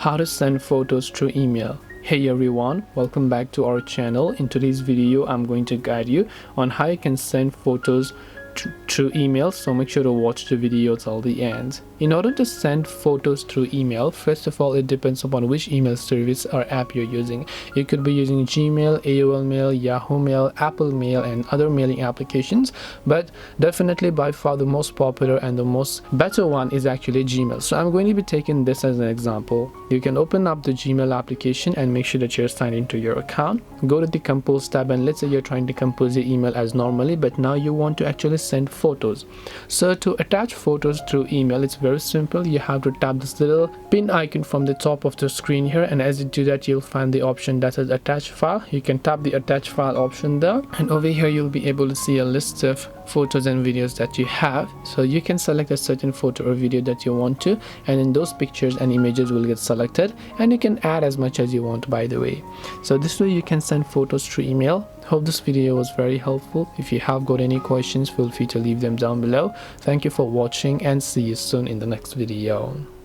How to send photos through email. Hey everyone, welcome back to our channel. In today's video I'm going to guide you on how you can send photos through email, so make sure to watch the video till the end. In order to send photos through email, first of all, it depends upon which email service or app you're using. You could be using Gmail, AOL Mail, Yahoo Mail, Apple Mail and other mailing applications, but definitely by far the most popular and the most better one is actually Gmail. So I'm going to be taking this as an example. You can open up the Gmail application and make sure that you're signed into your account. Go to the compose tab, and let's say you're trying to compose your email as normally, but now you want to actually send photos. So to attach photos through email, it's very simple. You have to tap this little pin icon from the top of the screen here, and as you do that, you'll find the option that says attach file. You can tap the attach file option there, and over here you'll be able to see a list of photos and videos that you have. So you can select a certain photo or video that you want to, and in those pictures and images will get selected, and you can add as much as you want, by the way. So this way you can send photos through email. Hope this video was very helpful. If you have got any questions, feel free to leave them down below. Thank you for watching and see you soon in the next video.